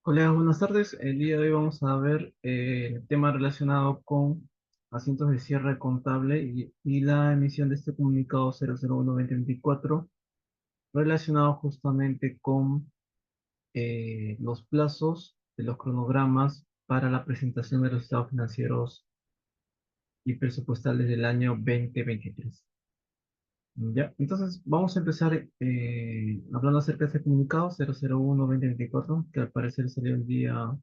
Hola, buenas tardes. El día de hoy vamos a ver el tema relacionado con asuntos de cierre contable y la emisión de este comunicado 001-2024 relacionado justamente con los plazos de los cronogramas para la presentación de los estados financieros y presupuestales del año 2023. Ya, entonces vamos a empezar hablando acerca de este comunicado 001-2024 que al parecer salió el día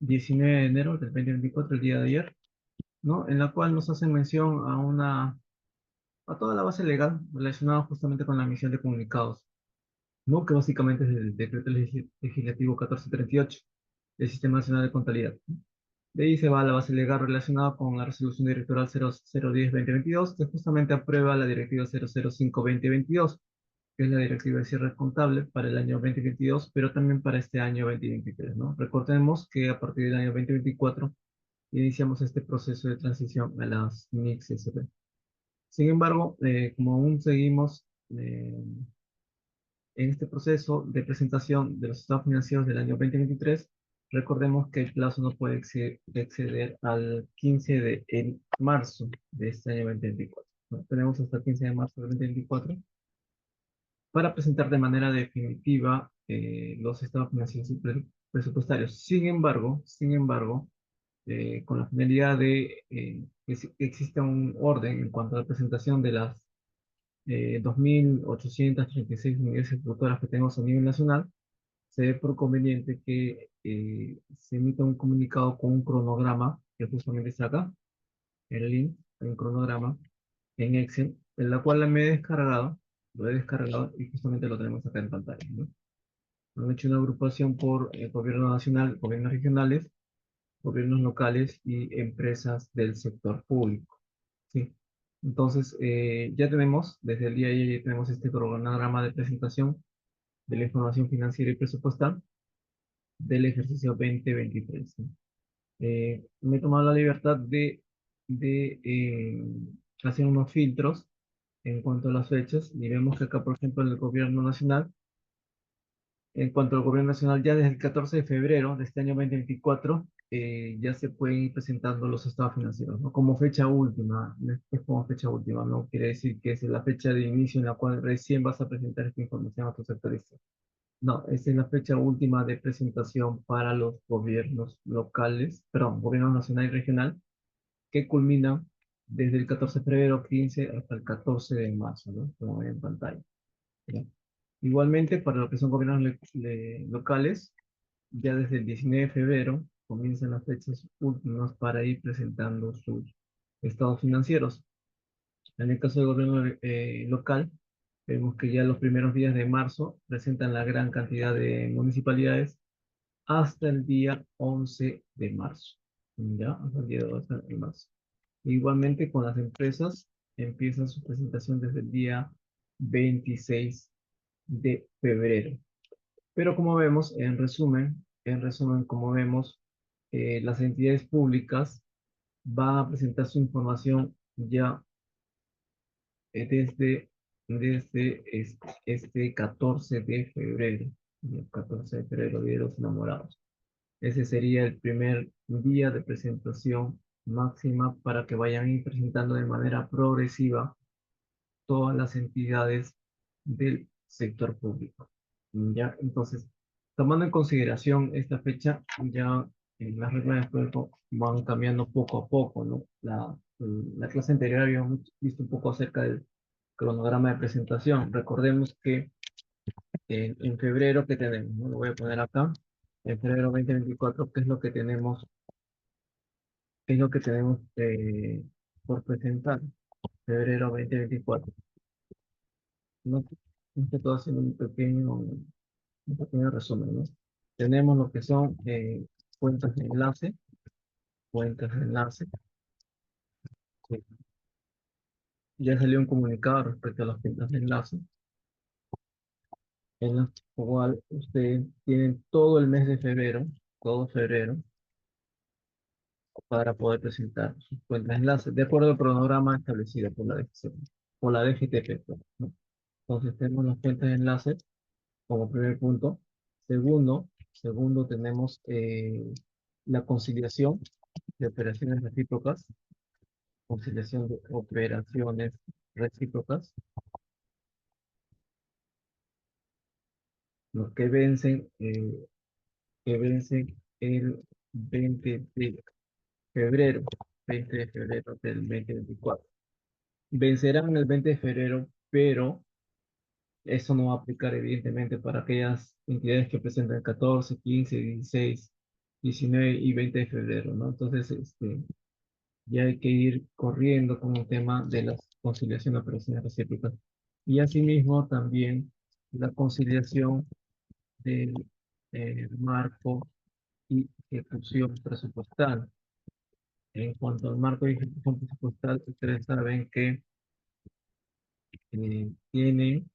19 de enero del 2024, el día de ayer, ¿no? En la cual nos hacen mención a toda la base legal relacionada justamente con la emisión de comunicados, ¿no? Que básicamente es el decreto legislativo 1438 del Sistema Nacional de Contabilidad, ¿no? De ahí se va a la base legal relacionada con la resolución directoral 0010-2022, que justamente aprueba la directiva 005-2022, que es la directiva de cierre contable para el año 2022, pero también para este año 2023, ¿no? Recordemos que a partir del año 2024 iniciamos este proceso de transición a las MIX SP. Sin embargo, como aún seguimos en este proceso de presentación de los estados financieros del año 2023, recordemos que el plazo no puede exceder al 15 de marzo de este año 2024. ¿No? Tenemos hasta el 15 de marzo de 2024 para presentar de manera definitiva los estados financieros y presupuestarios. Sin embargo, con la finalidad de que exista un orden en cuanto a la presentación de las 2.836 unidades ejecutoras que tenemos a nivel nacional, se ve por conveniente que se emita un comunicado con un cronograma, que justamente está acá, el link, hay un cronograma en Excel, en la cual me he descargado, lo he descargado y justamente lo tenemos acá en pantalla, ¿no? Han hecho una agrupación por gobierno nacional, gobiernos regionales, gobiernos locales y empresas del sector público. ¿Sí? Entonces, ya tenemos, desde el día de ayer, ya tenemos este cronograma de presentación de la información financiera y presupuestal del ejercicio 2023. ¿Sí? Me he tomado la libertad de hacer unos filtros en cuanto a las fechas y vemos que acá, por ejemplo, en el gobierno nacional, en cuanto al gobierno nacional, ya desde el 14 de febrero de este año 2024, ya se pueden ir presentando los estados financieros, ¿no? Como fecha última, es como fecha última, no quiere decir que es la fecha de inicio en la cual recién vas a presentar esta información a tus sectoristas. No, esa es la fecha última de presentación para los gobiernos locales, perdón, gobierno nacional y regional, que culminan desde el 14 de febrero 15 hasta el 14 de marzo, ¿no? Como ven en pantalla. ¿Ya? Igualmente, para lo que son gobiernos locales, ya desde el 19 de febrero comienzan las fechas últimas para ir presentando sus estados financieros. En el caso del gobierno local, vemos que ya los primeros días de marzo presentan la gran cantidad de municipalidades hasta el día 11 de marzo. ¿Ya? Hasta el día 11 de marzo. Igualmente con las empresas, empiezan su presentación desde el día 26 de febrero. Pero como vemos, en resumen, como vemos, las entidades públicas van a presentar su información ya desde este 14 de febrero, el 14 de febrero, Día de los Enamorados. Ese sería el primer día de presentación máxima para que vayan a ir presentando de manera progresiva todas las entidades del sector público. Ya, entonces, tomando en consideración esta fecha, ya las reglas de juego van cambiando poco a poco, ¿no? La clase anterior habíamos visto un poco acerca del cronograma de presentación. Recordemos que en febrero, ¿qué tenemos? ¿No? Lo voy a poner acá. En febrero 2024, ¿qué es lo que tenemos? ¿Qué es lo que tenemos por presentar? Febrero 2024. No, no que todo haciendo un pequeño resumen, ¿no? Tenemos lo que son cuentas de enlace. Sí. Ya salió un comunicado respecto a las cuentas de enlace, en la cual ustedes tienen todo el mes de febrero, todo febrero, para poder presentar sus cuentas de enlace, de acuerdo al cronograma establecido por la DGCP, por la DGTP, ¿no? Entonces tenemos las cuentas de enlace como primer punto. Segundo, Segundo, tenemos la conciliación de operaciones recíprocas, conciliación de operaciones recíprocas, los que vencen el 20 de febrero, 20 de febrero del 2024. Vencerán el 20 de febrero, pero eso no va a aplicar evidentemente para aquellas entidades que presentan 14, 15, 16, 19 y 20 de febrero, ¿no? Entonces, ya hay que ir corriendo con el tema de la conciliación de operaciones recíprocas. Y asimismo también la conciliación del marco y ejecución presupuestal. En cuanto al marco de ejecución presupuestal, ustedes saben que tienen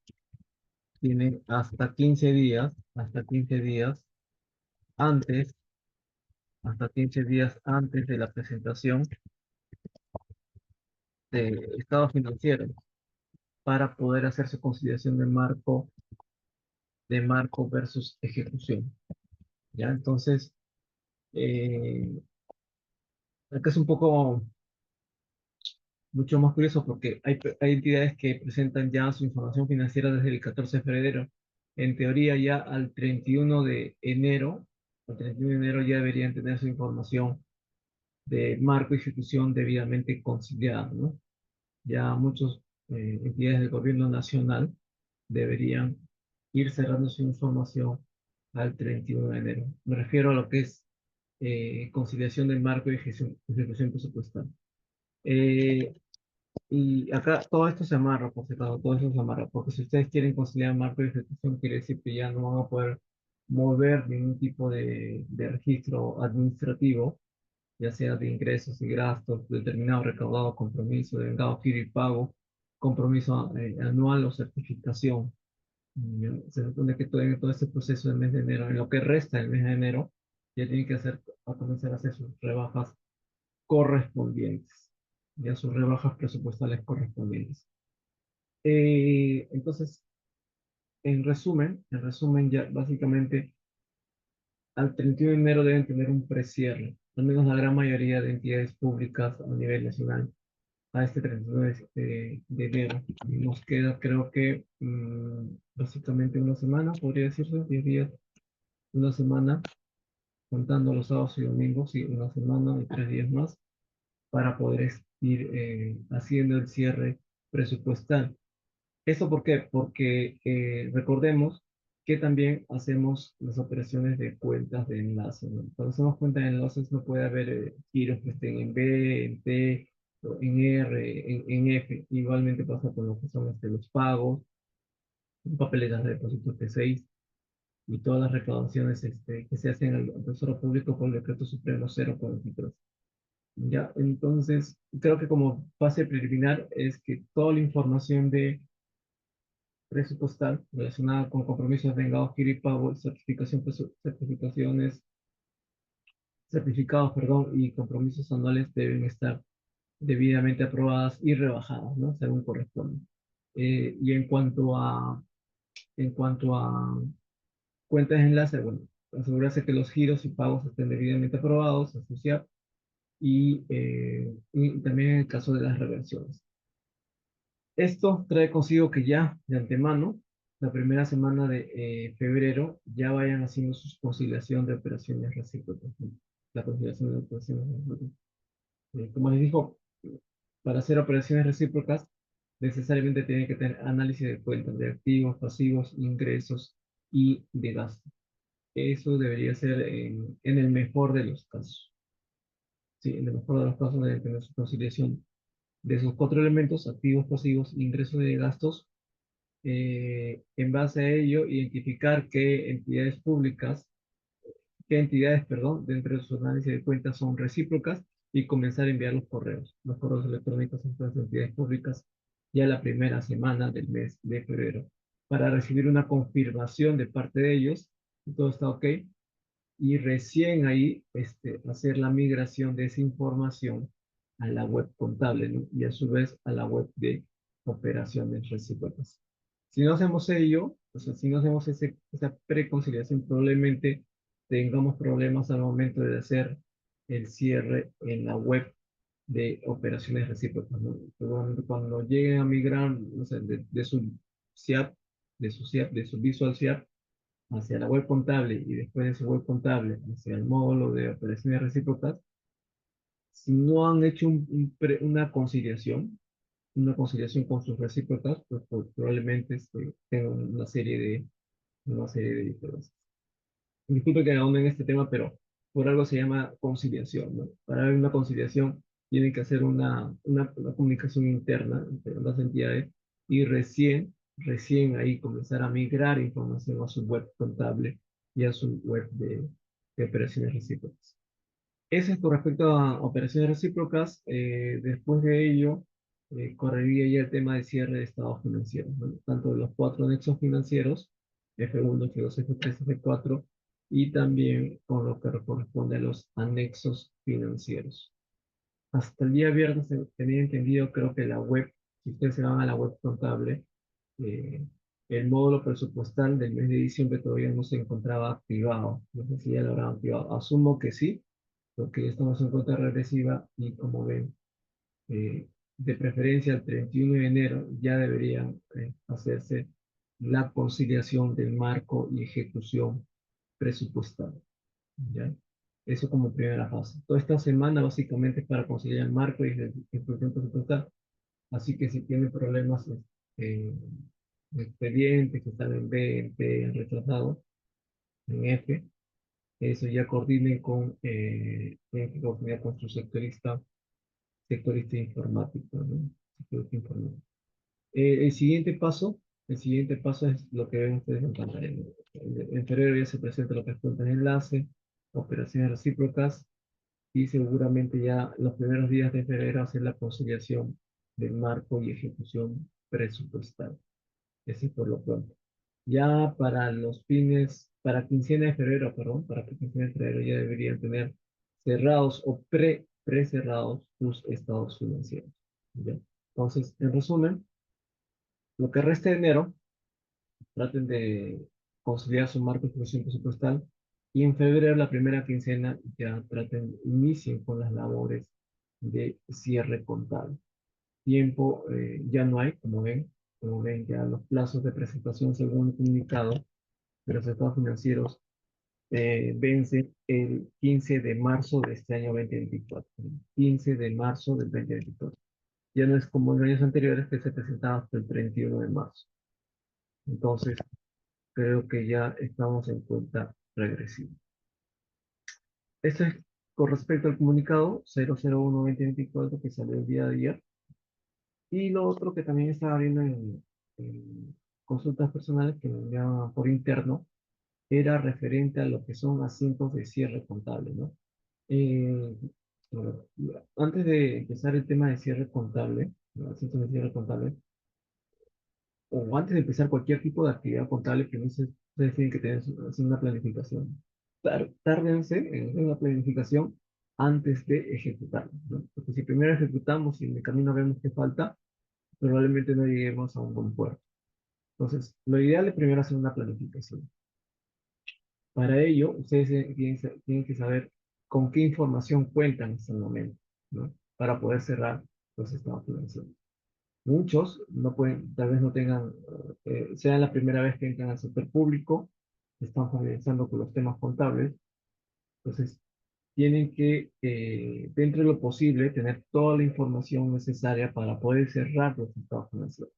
hasta 15 días antes, hasta 15 días antes de la presentación de estados financieros para poder hacer su conciliación de marco versus ejecución. ¿Ya? Entonces, eh, acá es un poco mucho más curioso porque hay entidades que presentan ya su información financiera desde el 14 de febrero. En teoría, ya al 31 de enero, al 31 de enero ya deberían tener su información de marco y ejecución debidamente conciliada, ¿no? Ya muchas entidades del gobierno nacional deberían ir cerrando su información al 31 de enero. Me refiero a lo que es conciliación del marco y ejecución presupuestal. Eh, y acá todo esto se amarra, por si acaso, todo eso se amarra, porque si ustedes quieren conciliar marco y ejecución, quiere decir que ya no van a poder mover ningún tipo de registro administrativo, ya sea de ingresos y gastos, determinado recaudado, compromiso, de vengado, giro y pago, compromiso anual o certificación. Se supone que todo este proceso del mes de enero, en lo que resta del mes de enero, ya tienen que a comenzar a hacer sus rebajas correspondientes, ya sus rebajas presupuestales correspondientes. Entonces, en resumen, ya básicamente al 31 de enero deben tener un precierre, al menos la gran mayoría de entidades públicas a nivel nacional, a este 31 de enero. Y nos queda, creo que, básicamente una semana, podría decirse, 10 días, una semana, contando los sábados y domingos, y una semana y 3 días más, para poder ir haciendo el cierre presupuestal. ¿Esto por qué? Porque recordemos que también hacemos las operaciones de cuentas de enlace, ¿no? Cuando hacemos cuentas de enlaces no puede haber giros que estén en B, en T, o en R, en F. Igualmente pasa con lo que son los pagos, papeletas de depósito T6 y todas las recaudaciones que se hacen al Tesoro Público por el Decreto Supremo 043. Ya, entonces, creo que como fase preliminar es que toda la información de presupuestal relacionada con compromisos de vengado, giro y pago, certificados, perdón, y compromisos anuales deben estar debidamente aprobadas y rebajadas, ¿no? Según corresponde. Y en cuanto a cuentas de enlace, bueno, asegurarse que los giros y pagos estén debidamente aprobados, asociar, y también en el caso de las reversiones. Esto trae consigo que ya de antemano, la primera semana de febrero, ya vayan haciendo su conciliación de operaciones recíprocas, ¿no? La conciliación de operaciones recíprocas. Como les dijo, para hacer operaciones recíprocas, necesariamente tienen que tener análisis de cuentas de activos, pasivos, ingresos y de gastos. Eso debería ser en el mejor de los casos. Sí, en el mejor de los casos deben tener su conciliación de esos cuatro elementos: activos, pasivos, ingresos y gastos. En base a ello, identificar qué entidades, perdón, dentro de su análisis de cuentas son recíprocas y comenzar a enviar los correos electrónicos a estas entidades públicas ya la primera semana del mes de febrero, para recibir una confirmación de parte de ellos, que todo está ok, y recién ahí hacer la migración de esa información a la web contable, ¿no? Y a su vez a la web de operaciones recíprocas. Si no hacemos ello, o sea, si no hacemos esa preconciliación, probablemente tengamos problemas al momento de hacer el cierre en la web de operaciones recíprocas, ¿no? Seguramente cuando lleguen a migrar, no sé, de su SIAP, de su Visual SIAP hacia la web contable y después de su web contable hacia el módulo de operaciones recíprocas, si no han hecho una conciliación con sus recíprocas, pues probablemente tengan una serie de diferencias. Disculpe que ahonde en este tema, pero por algo se llama conciliación, ¿no? Para haber una conciliación tienen que hacer una comunicación interna entre las entidades y recién ahí comenzar a migrar información a su web contable y a su web de operaciones recíprocas. Eso es con respecto a operaciones recíprocas. Después de ello, correría ya el tema de cierre de estados financieros, ¿no? Tanto de los cuatro anexos financieros, F1, F2, F3, F4, y también con lo que corresponde a los anexos financieros. Hasta el día viernes tenía entendido, creo que la web, si ustedes se van a la web contable, eh, el módulo presupuestal del mes de diciembre todavía no se encontraba activado. No sé si ya lo habrán activado. Asumo que sí, porque ya estamos en cuenta regresiva y como ven, de preferencia el 31 de enero ya debería hacerse la conciliación del marco y ejecución presupuestal. ¿Ya? Eso como primera fase. Toda esta semana básicamente es para conciliar el marco y ejecución presupuestal. Así que si tienen problemas eh, de expedientes que están en B, en P, en retrasado, en F, eso ya tienen que coordinar con su sectorista informático, ¿no? Sectorista informático. El siguiente paso, el siguiente paso es lo que ven ustedes en pantalla. En febrero ya se presenta lo que es cuentas de enlace, operaciones recíprocas y seguramente ya los primeros días de febrero hacer la conciliación del marco y ejecución presupuestal. Ese es por lo pronto. Ya para los fines, para quincena de febrero, perdón, para quincena de febrero ya deberían tener cerrados o pre-cerrados sus estados financieros. ¿Ya? Entonces, en resumen, lo que resta de enero, traten de conciliar su marco de ejecución presupuestal y en febrero, la primera quincena, ya inicien con las labores de cierre contable. Tiempo ya no hay, como ven ya los plazos de presentación según el comunicado de los estados financieros vence el 15 de marzo de este año 2024. 15 de marzo del 2024. Ya no es como en años anteriores que se presentaba hasta el 31 de marzo. Entonces, creo que ya estamos en cuenta regresiva. Esto es con respecto al comunicado 001-2024 que salió el día de ayer. Y lo otro que también estaba viendo en consultas personales que me enviaban por interno era referente a lo que son asientos de cierre contable, ¿no? Eh, bueno, antes de empezar el tema de cierre contable, ¿no? Asientos de cierre contable, o antes de empezar cualquier tipo de actividad contable, primero ustedes tienen que hacer una planificación. Tárdense en hacer una planificación antes de ejecutarla, ¿no? Porque si primero ejecutamos y en el camino vemos que falta, probablemente no lleguemos a un buen puerto. Entonces, lo ideal es primero hacer una planificación. Para ello, ustedes tienen que saber con qué información cuentan en este momento, ¿no? Para poder cerrar los estados financieros. Muchos no pueden, tal vez no tengan, sea la primera vez que entran al sector público, están familiarizando con los temas contables, entonces tienen que, dentro de lo posible, tener toda la información necesaria para poder cerrar los estados financieros.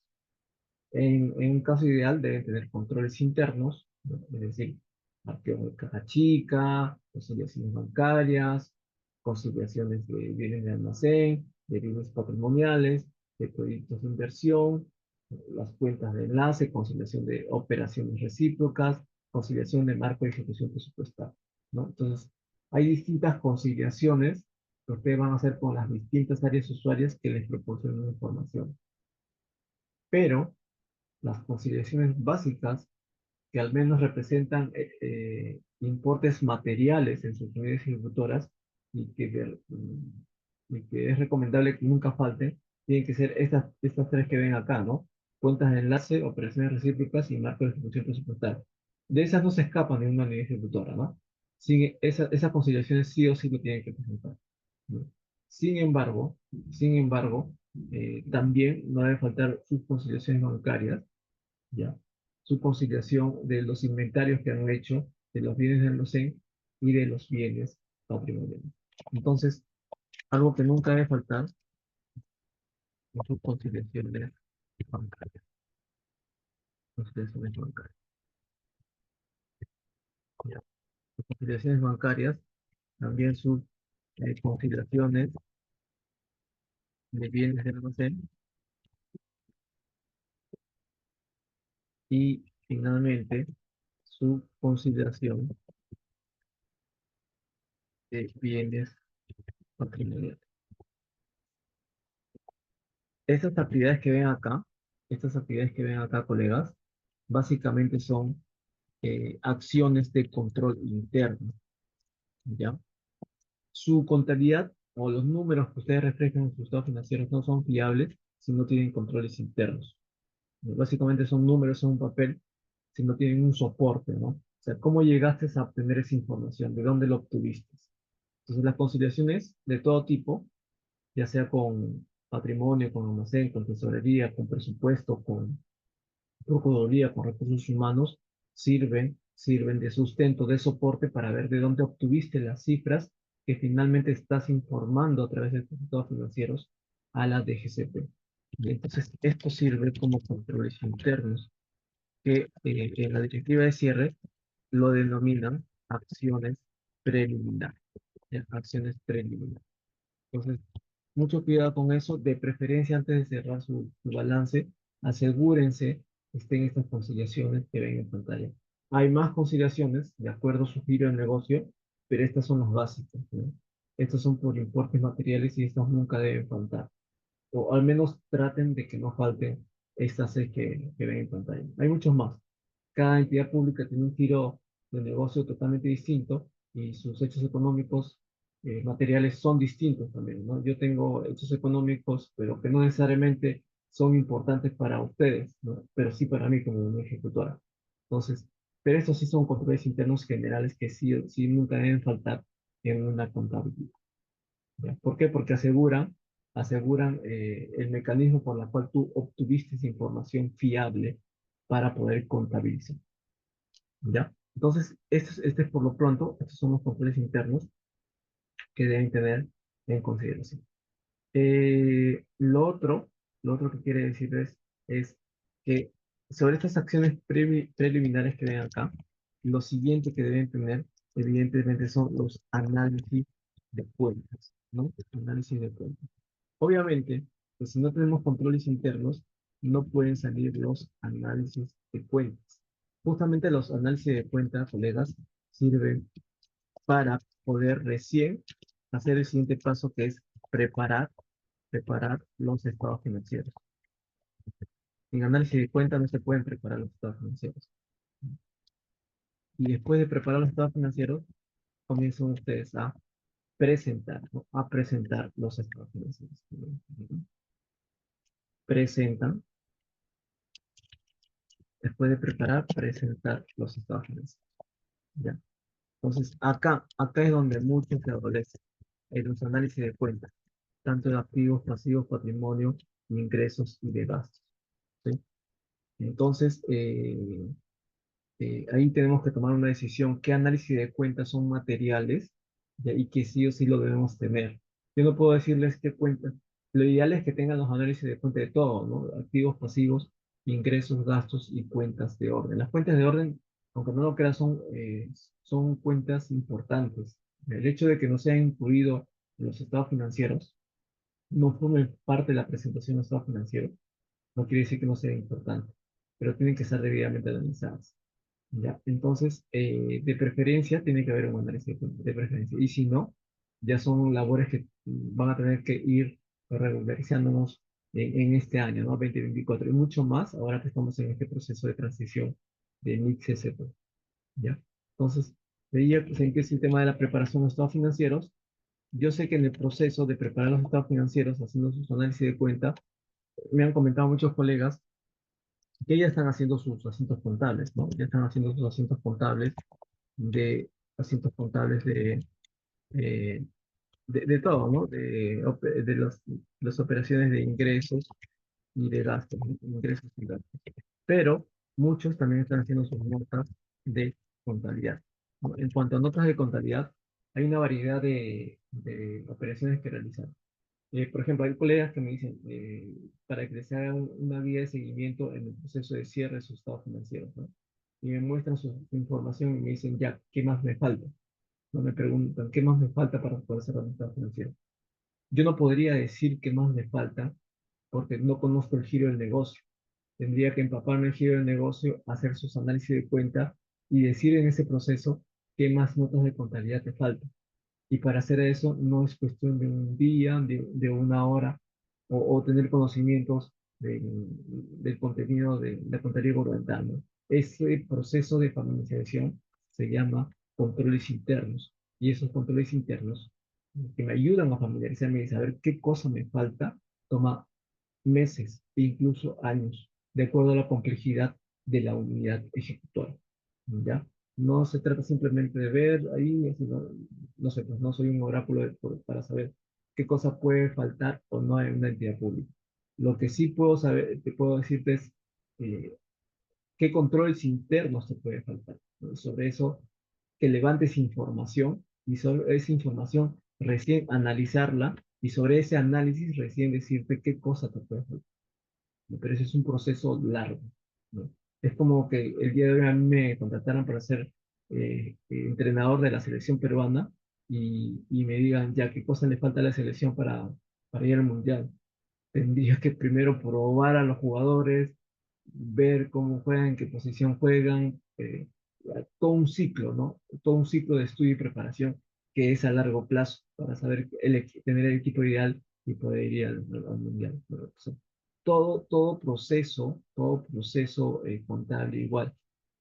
En un caso ideal deben tener controles internos, ¿no? Es decir, arqueo de caja chica, conciliaciones bancarias, conciliaciones de bienes de almacén, de bienes patrimoniales, de proyectos de inversión, las cuentas de enlace, conciliación de operaciones recíprocas, conciliación de marco de ejecución presupuestal, ¿no? Entonces, hay distintas conciliaciones que ustedes van a hacer con las distintas áreas usuarias que les proporcionan información. Pero las conciliaciones básicas que al menos representan importes materiales en sus unidades ejecutoras y que es recomendable que nunca falten, tienen que ser estas tres que ven acá, ¿no? Cuentas de enlace, operaciones recíprocas y marco de ejecución presupuestal. De esas no se escapan de una unidad ejecutora, ¿no? esas conciliaciones sí o sí lo tienen que presentar, ¿no? Sin embargo, sin embargo, también no debe faltar sus conciliaciones bancarias, ¿ya? Su conciliación de los inventarios que han hecho, de los bienes del almacén y de los bienes patrimoniales. Entonces, algo que nunca debe faltar es su conciliaciones bancarias. Conciliaciones bancarias, ¿ya? Sus conciliaciones bancarias, también sus conciliaciones de bienes del almacén y finalmente su consideración de bienes patrimoniales. Estas actividades que ven acá, estas actividades que ven acá, colegas, básicamente son acciones de control interno, ¿ya? Su contabilidad o los números que ustedes reflejan en sus estados financieros no son fiables si no tienen controles internos. Básicamente son números en un papel si no tienen un soporte, ¿no? O sea, ¿cómo llegaste a obtener esa información? ¿De dónde lo obtuviste? Entonces, las conciliaciones de todo tipo, ya sea con patrimonio, con almacén, con tesorería, con presupuesto, con procuraduría, con recursos humanos, sirven de sustento, de soporte para ver de dónde obtuviste las cifras que finalmente estás informando a través de tus estados financieros a la DGCP. Y entonces, esto sirve como controles internos que en la directiva de cierre lo denominan acciones preliminares. ¿Ya? Acciones preliminares. Entonces, mucho cuidado con eso, de preferencia antes de cerrar su balance, asegúrense que estén estas conciliaciones que ven en pantalla. Hay más conciliaciones, de acuerdo a su giro de negocio, pero estas son las básicas, ¿no? Estos son por importes materiales y estas nunca deben faltar. O al menos traten de que no falten estas seis que ven en pantalla. Hay muchos más. Cada entidad pública tiene un giro de negocio totalmente distinto y sus hechos económicos materiales son distintos también, ¿no? Yo tengo hechos económicos, pero que no necesariamente son importantes para ustedes, ¿no? Pero sí para mí como una ejecutora. Entonces, pero estos sí son controles internos generales que sí, sí nunca deben faltar en una contabilidad. ¿Ya? ¿Por qué? Porque aseguran el mecanismo por el cual tú obtuviste esa información fiable para poder contabilizar. ¿Ya? Entonces, este es por lo pronto, estos son los controles internos que deben tener en consideración. Lo otro que quiere decirles es que sobre estas acciones preliminares que ven acá, lo siguiente que deben tener, evidentemente, son los análisis de cuentas, ¿no? Análisis de cuentas. Obviamente, pues si no tenemos controles internos, no pueden salir los análisis de cuentas. Justamente los análisis de cuentas, colegas, sirven para poder recién hacer el siguiente paso, que es preparar los estados financieros. En análisis de cuentas no se pueden preparar los estados financieros. Y después de preparar los estados financieros, comienzan ustedes a presentar, ¿no? A presentar los estados financieros. Presentan, después de preparar, presentar los estados financieros. ¿Ya? Entonces, acá es donde mucho se adolece en los análisis de cuentas, tanto de activos, pasivos, patrimonio, ingresos y de gastos. ¿Sí? Entonces, ahí tenemos que tomar una decisión, qué análisis de cuentas son materiales, ¿ya? Y que sí o sí lo debemos tener. Yo no puedo decirles qué cuentas. Lo ideal es que tengan los análisis de cuenta de todo, ¿no? Activos, pasivos, ingresos, gastos y cuentas de orden. Las cuentas de orden, aunque no lo crean, son cuentas importantes. El hecho de que no sean incluido en los estados financieros, no formen parte de la presentación de los estados financieros, no quiere decir que no sea importante, pero tienen que ser debidamente analizadas. ¿Ya? Entonces, de preferencia, tiene que haber un análisis de preferencia. Y si no, ya son labores que van a tener que ir regularizándonos en este año, ¿no? 2024 y mucho más ahora que estamos en este proceso de transición de MIT-CCP, ¿ya? Entonces, veía pues, en qué es el tema de la preparación de los estados financieros. Yo sé que en el proceso de preparar los estados financieros, haciendo sus análisis de cuenta, me han comentado muchos colegas que ya están haciendo sus asientos contables, ¿no? Ya están haciendo sus asientos contables asuntos contables eh, de todo, ¿no? De las operaciones de ingresos y de gastos, ¿no? Ingresos y gastos. Pero muchos también están haciendo sus notas de contabilidad, ¿no? En cuanto a notas de contabilidad, hay una variedad de operaciones que realizar. Por ejemplo, hay colegas que me dicen, para que les haga una guía de seguimiento en el proceso de cierre de sus estados financieros, ¿no? Y me muestran su información y me dicen, ya, ¿qué más me falta? No me preguntan, ¿qué más me falta para poder cerrar mi estado financiero? Yo no podría decir qué más me falta porque no conozco el giro del negocio. Tendría que empaparme el giro del negocio, hacer sus análisis de cuenta y decir en ese proceso qué más notas de contabilidad te faltan. Y para hacer eso no es cuestión de un día, de una hora, o tener conocimientos del contenido de la contabilidad gubernamental, ¿no? Ese proceso de familiarización se llama controles internos. Y esos controles internos que me ayudan a familiarizarme y saber qué cosa me falta, toma meses e incluso años, de acuerdo a la complejidad de la unidad ejecutora. ¿Ya? No se trata simplemente de ver ahí, así no sé, pues no soy un oráculo para saber qué cosa puede faltar o no en una entidad pública. Lo que sí puedo saber, te puedo decirte es eh, qué controles internos te puede faltar, ¿no? Sobre eso, que levantes información y sobre esa información recién analizarla y sobre ese análisis recién decirte qué cosa te puede faltar. Pero ese es un proceso largo, ¿no? Es como que el día de hoy a mí me contrataran para ser entrenador de la selección peruana y me digan ya qué cosa le falta a la selección para ir al mundial. Tendría que primero probar a los jugadores, ver cómo juegan, en qué posición juegan, todo un ciclo, ¿no? Todo un ciclo de estudio y preparación que es a largo plazo para saber tener el equipo ideal y poder ir al mundial, ¿no? O sea, todo proceso contable igual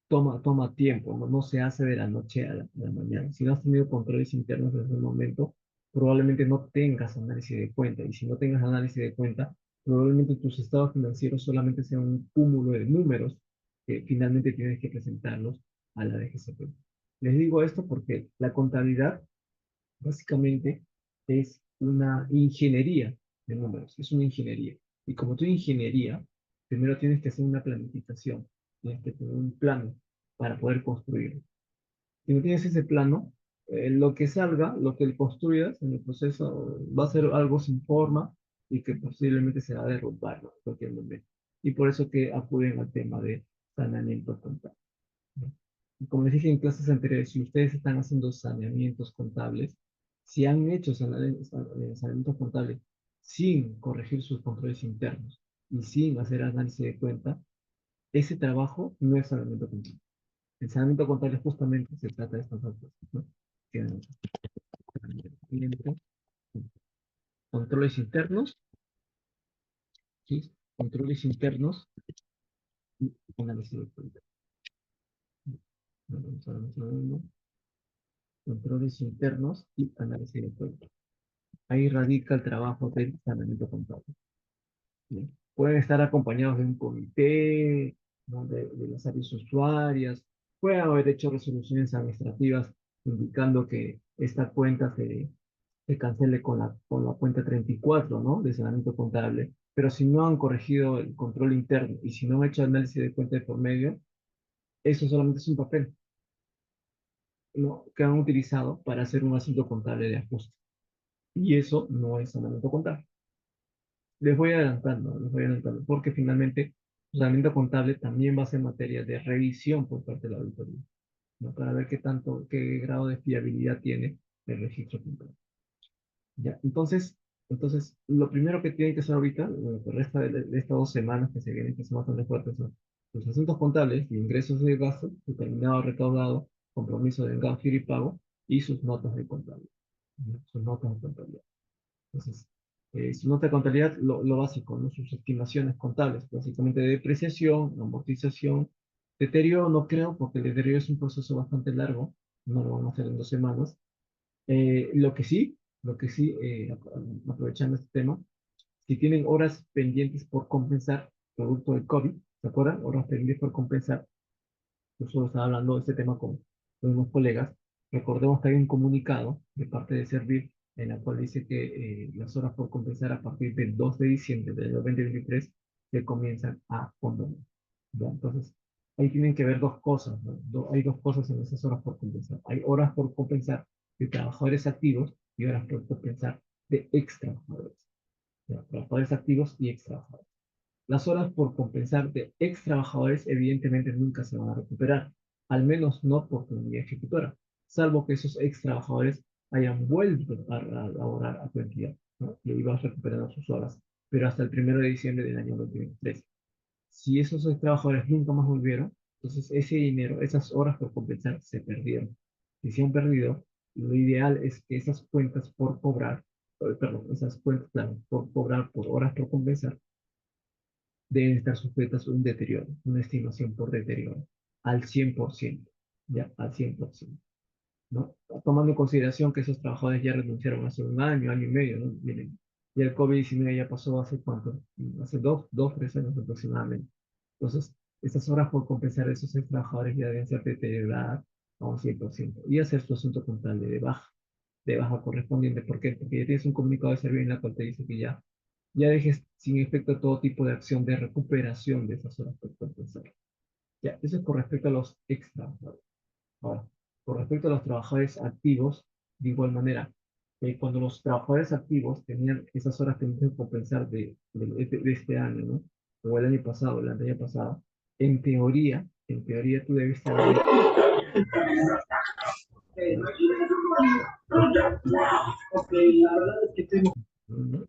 toma tiempo, ¿no? No se hace de la noche a la mañana. Si no has tenido controles internos desde el momento, probablemente no tengas análisis de cuenta. Y si no tengas análisis de cuenta, probablemente tus estados financieros solamente sean un cúmulo de números que finalmente tienes que presentarlos a la DGCP. Les digo esto porque la contabilidad básicamente es una ingeniería de números, es una ingeniería. Y como tu ingeniería, primero tienes que hacer una planificación, tienes que tener un plano para poder construirlo. Si no tienes ese plano, lo que salga, lo que construyas en el proceso va a ser algo sin forma y que posiblemente se va a derrumbar, ¿no? En cualquier momento. Y por eso que acuden al tema de saneamiento contable, ¿no? Y como les dije en clases anteriores, si ustedes están haciendo saneamientos contables, si han hecho saneamientos contables sin corregir sus controles internos y sin hacer análisis de cuenta, ese trabajo no es saneamiento contable. El saneamiento contable justamente se trata de estas dos cosas, ¿no? Tienen controles internos, ¿sí? Controles internos y análisis de cuenta. Vamos a ver un segundo. Controles internos y análisis de cuenta. Ahí radica el trabajo del saneamiento contable, ¿sí? Pueden estar acompañados de un comité, ¿no? De las áreas usuarias, pueden haber hecho resoluciones administrativas indicando que esta cuenta se cancele con la cuenta 34, ¿no? De saneamiento contable. Pero si no han corregido el control interno y si no han hecho análisis de cuenta de por medio, eso solamente es un papel, ¿no? Que han utilizado para hacer un asunto contable de ajuste. Y eso no es saneamiento contable. Les voy adelantando, porque finalmente el saneamiento contable también va a ser materia de revisión por parte de la auditoría, ¿no? Para ver qué grado de fiabilidad tiene el registro contable. Ya, entonces, lo primero que tienen que hacer ahorita, lo que resta de estas 2 semanas que se vienen, que son bastante fuertes, son los asuntos contables, ingresos de gasto, determinado recaudado, compromiso de enganche y pago, y sus notas de contabilidad. ¿No? Sus notas de contabilidad. Entonces, su nota de contabilidad, lo básico, ¿no? Sus estimaciones contables, básicamente de depreciación, amortización, deterioro no creo, porque el deterioro es un proceso bastante largo, no lo vamos a hacer en 2 semanas. Lo que sí, aprovechando este tema, si tienen horas pendientes por compensar, producto del COVID, ¿se acuerdan? Horas pendientes por compensar, yo solo estaba hablando de este tema con unos colegas, Recordemos que hay un comunicado de parte de Servir en la cual dice que las horas por compensar a partir del 2 de diciembre del 2023 se comienzan a condonar. ¿Ya? Entonces, ahí tienen que ver dos cosas, ¿no? Hay dos cosas en esas horas por compensar. Hay horas por compensar de trabajadores activos y horas por compensar de ex trabajadores. ¿Ya? Trabajadores activos y ex trabajadores. Las horas por compensar de ex trabajadores evidentemente nunca se van a recuperar, al menos no por comunidad ejecutora, salvo que esos ex trabajadores hayan vuelto a laborar a tu entidad, ¿no? Y ahí vas recuperando sus horas, pero hasta el 1 de diciembre del año 2023. Si esos ex trabajadores nunca más volvieron, entonces ese dinero, esas horas por compensar se perdieron. Si se han perdido, lo ideal es que esas cuentas por cobrar, perdón, esas cuentas, claro, por cobrar por horas por compensar, deben estar sujetas a un deterioro, una estimación por deterioro, al 100%, ya, al 100%, ¿no? Tomando en consideración que esos trabajadores ya renunciaron hace un año, año y medio, ¿no? Miren, ya el COVID-19 ya pasó hace cuánto, hace dos, 3 años aproximadamente. Entonces, estas horas por compensar a esos trabajadores ya deben ser deterioradas a un 100% y hacer su asunto contable de baja correspondiente. ¿Por qué? Porque ya tienes un comunicado de servicio en la cual te dice que ya dejes sin efecto todo tipo de acción de recuperación de esas horas por compensar. Ya, eso es con respecto a los extras. Ahora, con respecto a los trabajadores activos, de igual manera, cuando los trabajadores activos tenían esas horas que tenían que compensar de este año, ¿no? O el año pasado, el año pasado, en teoría tú debiste haber hecho, ¿no? ¿No?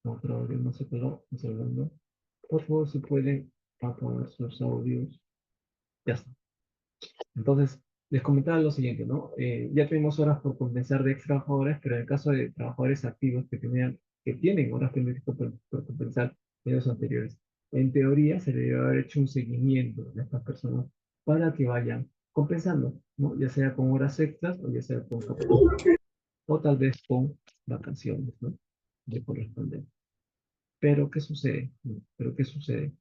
Otro audio no se quedó, un segundo. Por favor, si pueden apagar sus audios. Ya está. Entonces, les comentaba lo siguiente, ¿no? Ya tenemos horas por compensar de ex trabajadores, pero en el caso de trabajadores activos que tienen horas pendientes por compensar de los anteriores, en teoría se debe haber hecho un seguimiento de estas personas para que vayan compensando, ¿no? Ya sea con horas extras o ya sea con o tal vez con vacaciones, ¿no? De corresponder. Pero, ¿qué sucede? ¿Pero qué sucede?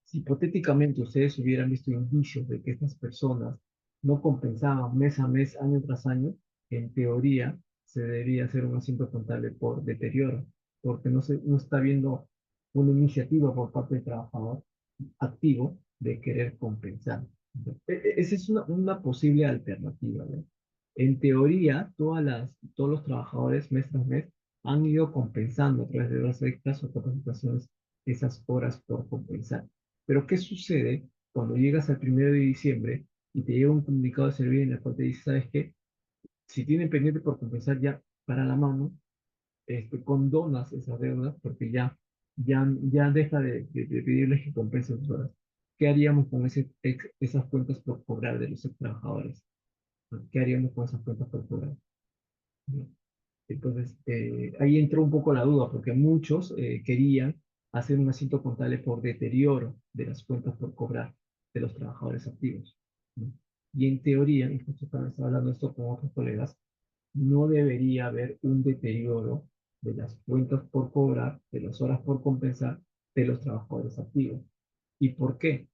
Si hipotéticamente ustedes hubieran visto indicios de que estas personas no compensaban mes a mes, año tras año, en teoría se debería hacer un asiento contable por deterioro, porque no está habiendo una iniciativa por parte del trabajador activo de querer compensar. Esa es una posible alternativa, ¿no? En teoría, todos los trabajadores mes tras mes han ido compensando a través de horas extras o capacitaciones esas horas por compensar. Pero ¿qué sucede cuando llegas al 1 de diciembre y te llega un comunicado de servicio en el cual te dice, ¿sabes qué? Si tienen pendiente por compensar ya para la mano, condonas esas deudas porque ya deja de pedirles que compensen sus horas. ¿Qué haríamos con esas cuentas por cobrar de los trabajadores? ¿Qué haríamos con esas cuentas por cobrar? Entonces, ahí entró un poco la duda, porque muchos querían hacer un asiento contable por deterioro de las cuentas por cobrar de los trabajadores activos, ¿no? Y en teoría, y justo estaba hablando esto con otros colegas, no debería haber un deterioro de las cuentas por cobrar, de las horas por compensar de los trabajadores activos. ¿Y por qué?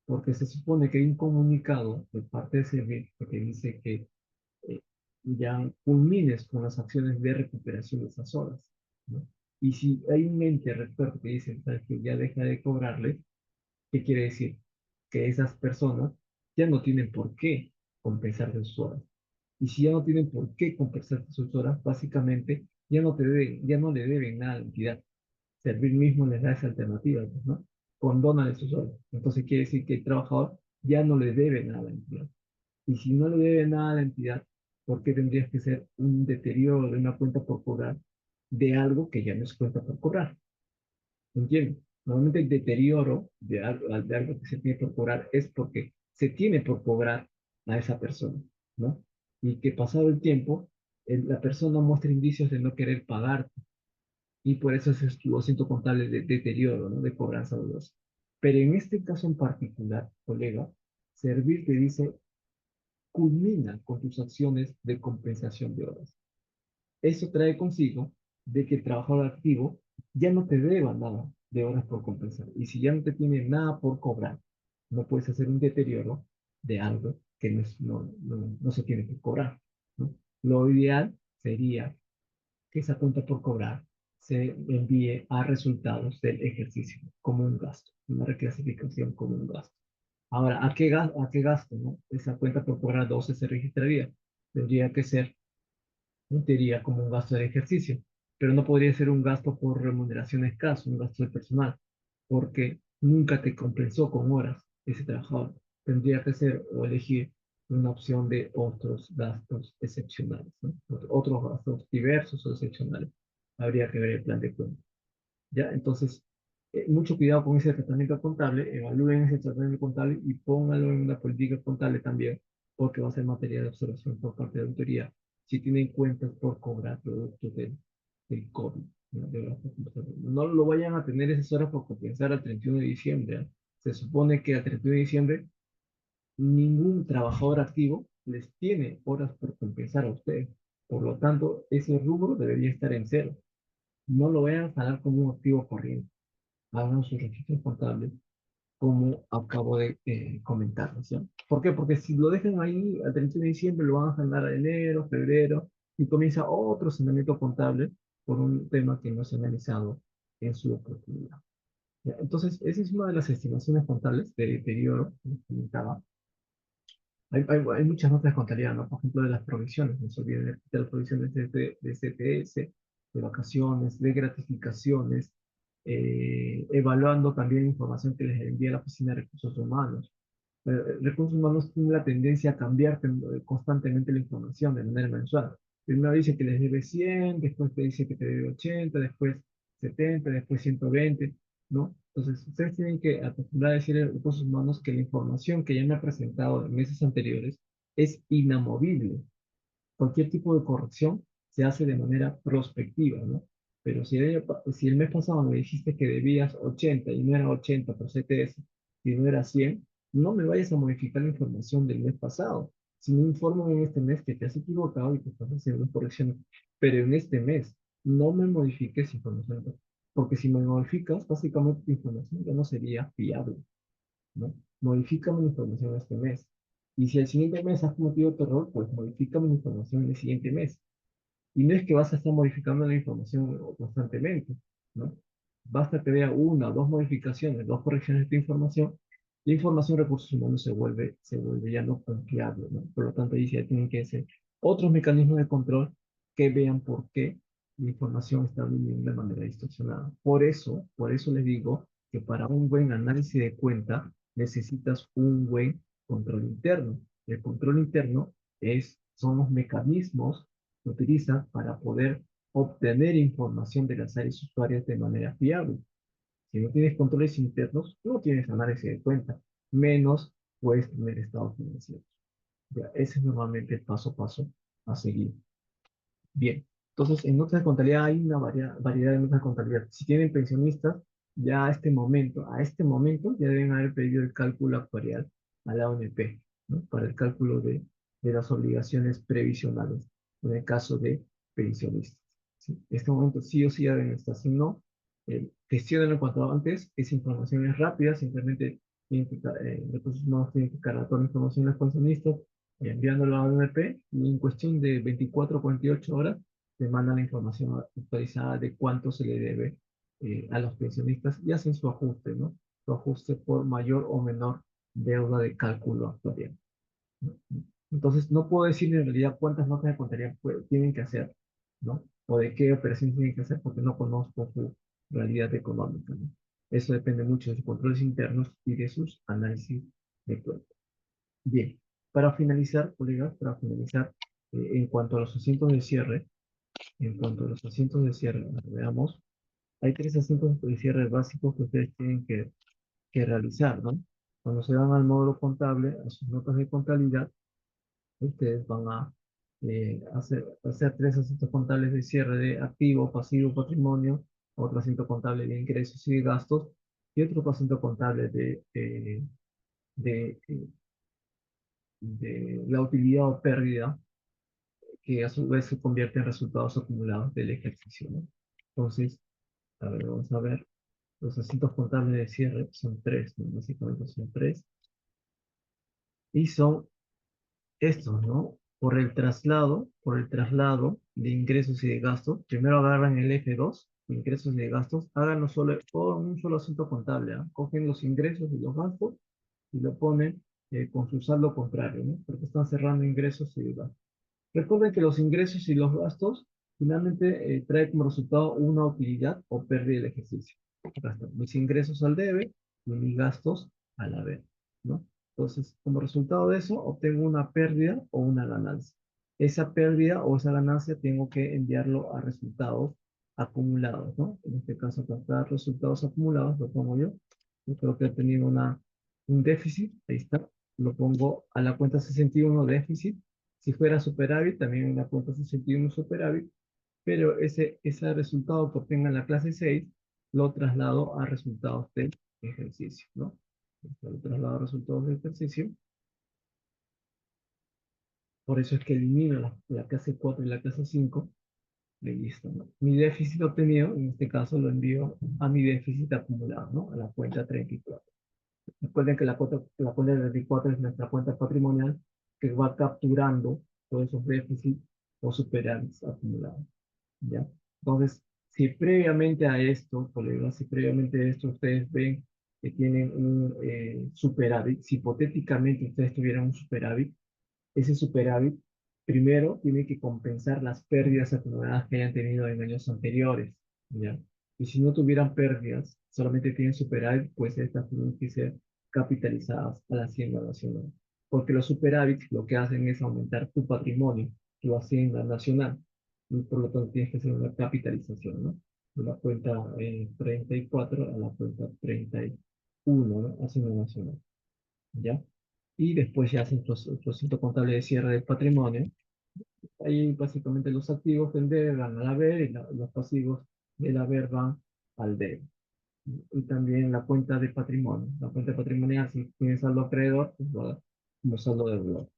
Porque se supone que hay un comunicado de parte de Servir que dice que eh, ya culmines con las acciones de recuperación de esas horas, ¿no? Y si hay un ente rector que dice, ¿sabes? Que ya deja de cobrarle, ¿qué quiere decir? Que esas personas ya no tienen por qué compensar sus horas. Y si ya no tienen por qué compensar sus horas, básicamente ya no le deben nada a la entidad. Servir mismo les da esa alternativa, pues, ¿no? Condona de sus horas. Entonces quiere decir que el trabajador ya no le debe nada a la entidad. Y si no le debe nada a la entidad, ¿por qué tendrías que ser un deterioro de una cuenta por cobrar de algo que ya no es cuenta por cobrar? ¿Entiendes? Normalmente el deterioro de algo que se tiene por cobrar es porque se tiene por cobrar a esa persona, ¿no? Y que pasado el tiempo, la persona muestra indicios de no querer pagar y por eso es tu asiento contable de deterioro, ¿no? De cobranza dolosa. Pero en este caso en particular, colega, Servir te dice culmina con tus acciones de compensación de horas. Eso trae consigo de que el trabajador activo ya no te deba nada de horas por compensar. Y si ya no te tiene nada por cobrar, no puedes hacer un deterioro, de algo que no se tiene que cobrar, ¿no? Lo ideal sería que esa cuenta por cobrar se envíe a resultados del ejercicio como un gasto, una reclasificación como un gasto. Ahora, a qué gasto, no? Esa cuenta por cobrar 12 se registraría. Tendría que ser, en teoría, como un gasto de ejercicio, pero no podría ser un gasto por remuneración escasa, un gasto de personal, porque nunca te compensó con horas ese trabajador. Tendría que ser o elegir una opción de otros gastos excepcionales, ¿no? Otros gastos diversos o excepcionales. Habría que ver el plan de cuenta. ¿Ya? Entonces, mucho cuidado con ese tratamiento contable, evalúen ese tratamiento contable y pónganlo en una política contable también, porque va a ser materia de observación por parte de la autoridad, si tienen cuentas por cobrar productos del COVID. ¿No? No lo vayan a tener esas horas por compensar al 31 de diciembre. ¿eh? Se supone que al 31 de diciembre ningún trabajador activo les tiene horas por compensar a ustedes. Por lo tanto, ese rubro debería estar en cero. No lo vayan a sacar como un activo corriente, hagan sus registros contables, como acabo de comentarles, ¿sí? ¿Por qué? Porque si lo dejan ahí al 31 de diciembre, lo van a ganar a enero, febrero, y comienza otro saneamiento contable por un tema que no se ha analizado en su oportunidad. ¿Ya? Entonces, esa es una de las estimaciones contables de deterioro que les comentaba. Hay muchas notas de contabilidad, ¿no? Por ejemplo, de las provisiones, no se olviden de las provisiones de CTS, de vacaciones, de gratificaciones, evaluando también información que les envía la Oficina de Recursos Humanos. Recursos Humanos tiene la tendencia a cambiar constantemente la información de manera mensual. Primero dice que les debe 100, después te dice que te debe 80, después 70, después 120, ¿no? Entonces, ustedes tienen que acostumbrar a decir a Recursos Humanos que la información que ya me ha presentado en meses anteriores es inamovible. Cualquier tipo de corrección se hace de manera prospectiva, ¿no? Pero si el mes pasado me dijiste que debías 80 y no era 80 por CTS, y no era 100, no me vayas a modificar la información del mes pasado. Si me informo en este mes que te has equivocado y que estás haciendo correcciones, pero en este mes no me modifiques información, porque si me modificas, básicamente tu información ya no sería fiable, ¿no? Modifícame la información este mes. Y si el siguiente mes has cometido otro error, pues modifícame la información el siguiente mes. Y no es que vas a estar modificando la información constantemente, ¿no? Basta que vea una o dos modificaciones, dos correcciones de tu información, la información de recursos humanos se vuelve ya no confiable, ¿no? Por lo tanto, ahí sí tienen que ser otros mecanismos de control que vean por qué la información está viniendo de manera distorsionada. Por eso les digo que para un buen análisis de cuenta necesitas un buen control interno. El control interno son los mecanismos que utilizan para poder obtener información de las áreas usuarias de manera fiable. Si no tienes controles internos, no tienes análisis de cuenta, menos puedes tener estados financieros. Ya, ese es normalmente el paso a paso a seguir. Bien, entonces en notas de contabilidad hay una variedad de notas de contabilidad. Si tienen pensionistas, ya a este momento ya deben haber pedido el cálculo actuarial a la ONP, ¿no? Para el cálculo de las obligaciones previsionales, en el caso de pensionistas. ¿Sí? En este momento sí o sí ya deben estar, si no, gestionen cuanto antes, esa información es rápida, simplemente recursos humanos tienen que cargar toda la información de los pensionistas, enviándolo a la ONP y en cuestión de 24 o 48 horas te mandan la información actualizada de cuánto se le debe a los pensionistas y hacen su ajuste, ¿no? Su ajuste por mayor o menor deuda de cálculo actuarial, ¿no? Entonces, no puedo decir en realidad cuántas notas de contabilidad tienen que hacer, ¿no? O de qué operaciones tienen que hacer porque no conozco su realidad económica, ¿no? Eso depende mucho de sus controles internos y de sus análisis de cuentas. Bien, para finalizar, colegas, para finalizar, en cuanto a los asientos de cierre, en cuanto a los asientos de cierre, veamos, hay tres asientos de cierre básicos que ustedes tienen que realizar, ¿no? Cuando se van al módulo contable, a sus notas de contabilidad, ustedes van a hacer tres asientos contables de cierre de activo, pasivo, patrimonio, otro asiento contable de ingresos y de gastos, y otro asiento contable de, eh, de la utilidad o pérdida que a su vez se convierte en resultados acumulados del ejercicio, ¿no? Entonces, a ver, vamos a ver, los asientos contables de cierre son tres, ¿no? Básicamente son tres. y son estos, ¿no? Por el traslado de ingresos y de gastos, primero agarran el F2, ingresos y de gastos, háganlo solo con un solo asunto contable, ¿ah? Cogen los ingresos y los gastos y lo ponen con su saldo contrario, ¿no? Porque están cerrando ingresos y gastos. Recuerden que los ingresos y los gastos finalmente trae como resultado una utilidad o pérdida del ejercicio. Acá están mis ingresos al debe y mis gastos al haber, ¿no? Entonces, como resultado de eso, obtengo una pérdida o una ganancia. Esa pérdida o esa ganancia tengo que enviarlo a resultados acumulados, ¿no? En este caso, para resultados acumulados, lo pongo yo. Yo creo que he tenido un déficit, ahí está, lo pongo a la cuenta 61 déficit. Si fuera superávit, también en la cuenta 61 superávit, pero ese resultado que obtenga en la clase 6 lo traslado a resultados del ejercicio, ¿no? Lo traslado a resultados del ejercicio. Por eso es que elimino la clase 4 y la clase 5 de listo, ¿no? Mi déficit obtenido, en este caso, lo envío a mi déficit acumulado, ¿no? A la cuenta 34. Recuerden que la cuenta de 34 es nuestra cuenta patrimonial que va capturando todos esos déficits o superávits acumulados. ¿Ya? Entonces, si previamente a esto, colegas, si previamente a esto ustedes ven que tienen un superávit, si hipotéticamente ustedes tuvieran un superávit, ese superávit primero tiene que compensar las pérdidas acumuladas que hayan tenido en años anteriores, ¿ya? Y si no tuvieran pérdidas, solamente tienen superávit, pues estas tienen que ser capitalizadas a la Hacienda Nacional. Porque los superávits lo que hacen es aumentar tu patrimonio, tu Hacienda Nacional, y por lo tanto tienes que hacer una capitalización, ¿no? De la cuenta 34 a la cuenta 31, ¿no? Hacienda Nacional, ¿ya? Y después ya hacen el proceso contable de cierre del patrimonio. Ahí básicamente los activos del debe van al haber y los pasivos del haber van al debe. Y también la cuenta de patrimonio. La cuenta patrimonial, si tiene saldo acreedor, pues va como saldo deudor.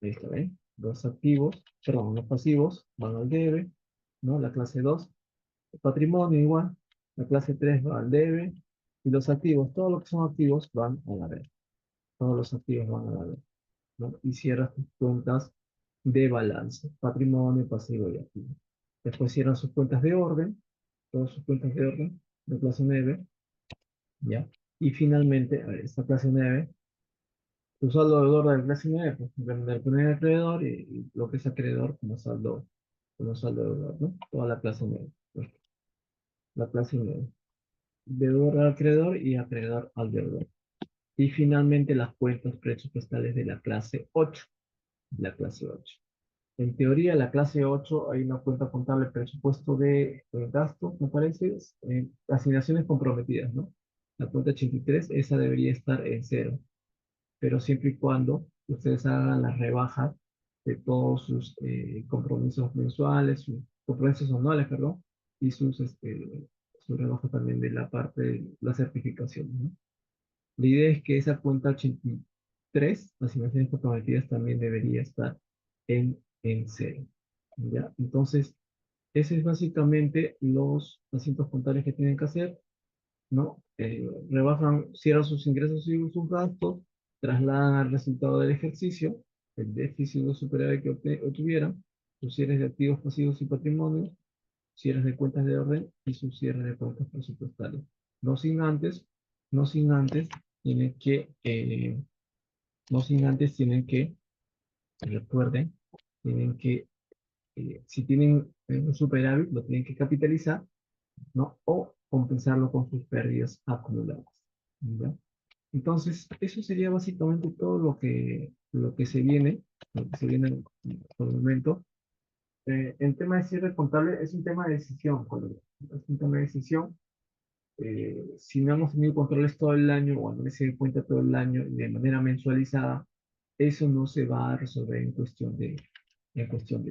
Listo, ¿ven? Los activos, perdón, los pasivos van al debe, ¿no? La clase 2 el patrimonio igual, la clase 3 va al debe, y los activos, todos los que son activos van al haber. Todos los activos van al haber. ¿No? Y cierras tus cuentas de balance, patrimonio, pasivo y activo. Después cierran sus cuentas de orden, todas sus cuentas de orden, de clase 9, ¿ya? Y finalmente, a ver, esta clase 9, tu saldo deudor de la clase 9, pues, el primer acreedor y lo que es acreedor como saldo deudor, ¿no? Toda la clase 9, pues, la clase 9. Deudor al acreedor y acreedor al deudor. Y finalmente las cuentas presupuestales de la clase 8, la clase 8. En teoría, la clase 8 hay una cuenta contable presupuesto de gastos, me parece, asignaciones comprometidas, ¿no? La cuenta 83, esa debería estar en cero, pero siempre y cuando ustedes hagan las rebajas de todos sus compromisos mensuales, sus compromisos anuales, perdón, y sus rebajas también de la parte de la certificación, ¿no? La idea es que esa cuenta 83, asignaciones comprometidas, también debería estar en cero. ¿Ya? Entonces, ese es básicamente los asientos contables que tienen que hacer, ¿no? Rebajan, cierran sus ingresos y sus gastos, trasladan al resultado del ejercicio, el déficit o superávit que obtuvieran, sus cierres de activos, pasivos y patrimonios, cierres de cuentas de orden y sus cierres de cuentas presupuestales. No sin antes, no sin antes, tienen que, no sin antes tienen que, recuerden, tienen que, si tienen un superávit, lo tienen que capitalizar, ¿no? O compensarlo con sus pérdidas acumuladas, ¿ya? Entonces, eso sería básicamente todo lo que se viene por el momento. El tema de cierre contable es un tema de decisión, colega. Es un tema de decisión. Si no hemos tenido controles todo el año o no se dio cuenta todo el año y de manera mensualizada, eso no se va a resolver en cuestión de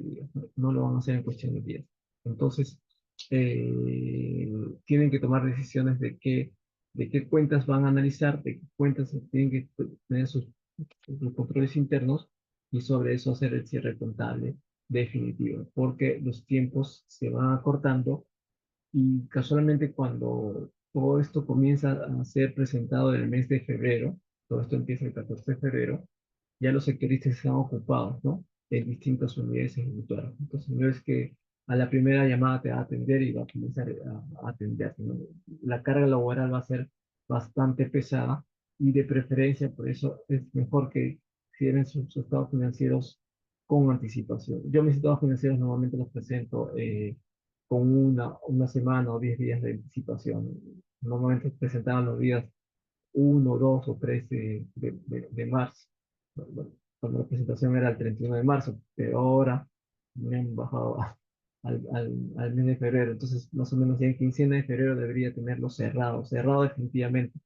días. No, no lo van a hacer en cuestión de días. Entonces, tienen que tomar decisiones de qué cuentas van a analizar, de qué cuentas tienen que tener sus controles internos y sobre eso hacer el cierre contable definitivo, porque los tiempos se van acortando y casualmente cuando todo esto comienza a ser presentado en el mes de febrero, todo esto empieza el 14 de febrero, ya los sectoristas están ocupados, ¿no? En distintas unidades ejecutoras. Entonces, no es que a la primera llamada te va a atender y va a comenzar a atender, ¿no? La carga laboral va a ser bastante pesada y de preferencia, por eso es mejor que cierren sus estados financieros con anticipación. Yo mis estados financieros normalmente los presento con una semana o 10 días de anticipación. Normalmente presentaban los días 1, 2 o 3 de marzo. Bueno, cuando la presentación era el 31 de marzo, pero ahora me han bajado al mes de febrero. Entonces, más o menos ya en quincena de febrero debería tenerlo cerrado, cerrado definitivamente.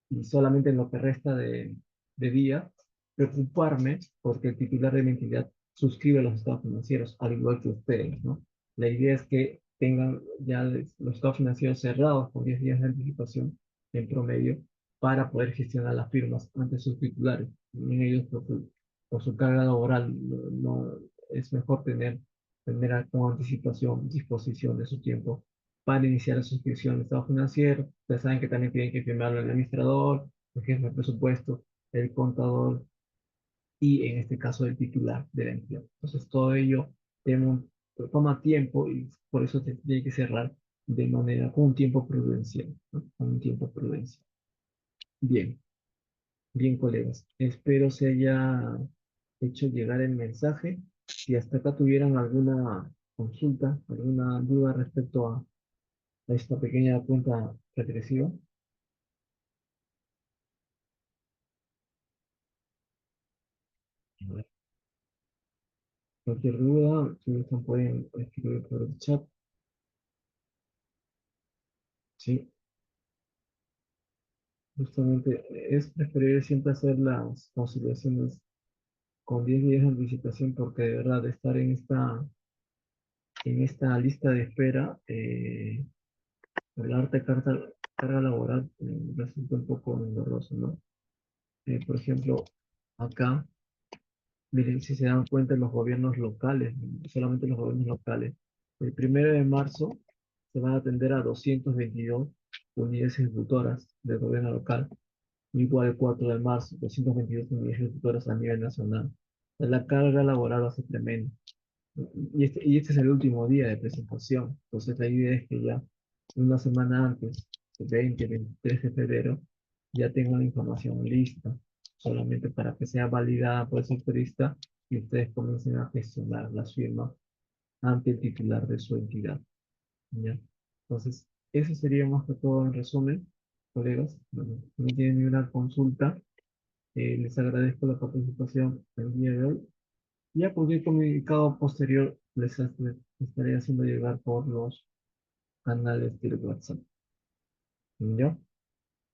Y solamente en lo que resta de día, preocuparme porque el titular de mi entidad suscribe los estados financieros, al igual que ustedes, ¿no? La idea es que tengan ya los estados financieros cerrados con 10 días de anticipación en promedio para poder gestionar las firmas ante sus titulares. En ellos, por su carga laboral, es mejor con anticipación, disposición de su tiempo para iniciar la suscripción de estado financiero. Ustedes saben que también tienen que firmarlo el administrador, el jefe de presupuesto, el contador y en este caso el titular de la entidad. Entonces todo ello toma tiempo y por eso se tiene que cerrar de manera con un tiempo prudencial, ¿no? Con un tiempo prudencial. Bien, bien, colegas. Espero se haya hecho llegar el mensaje. Si hasta acá tuvieran alguna consulta, alguna duda respecto a esta pequeña cuenta regresiva, a ver, cualquier duda, si gustan pueden escribir por el chat. Sí, justamente es preferible siempre hacer las conciliaciones con 10 días de anticipación porque de verdad estar en esta lista de espera, la alta carga laboral resulta un poco engorroso, ¿no? Por ejemplo, acá, miren, si se dan cuenta, los gobiernos locales, solamente los gobiernos locales, el 1 de marzo se van a atender a 222 unidades ejecutoras del gobierno local, igual el 4 de marzo, 222 unidades ejecutoras a nivel nacional. La carga laboral va a ser tremenda. Y este es el último día de presentación. Entonces la idea es que ya una semana antes, el 20, 23 de febrero, ya tengan la información lista, solamente para que sea validada por el sectorista y ustedes comiencen a gestionar las firmas ante el titular de su entidad. ¿Ya? Entonces, eso sería más que todo en resumen, colegas. Bueno, si no tienen ninguna consulta, les agradezco la participación el día de hoy. Ya cualquier comunicado posterior les estaré haciendo llegar por los canales de WhatsApp. ¿Ya?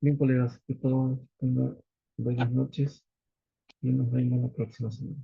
Bien, colegas, que todos tengan buenas noches y nos vemos la próxima semana.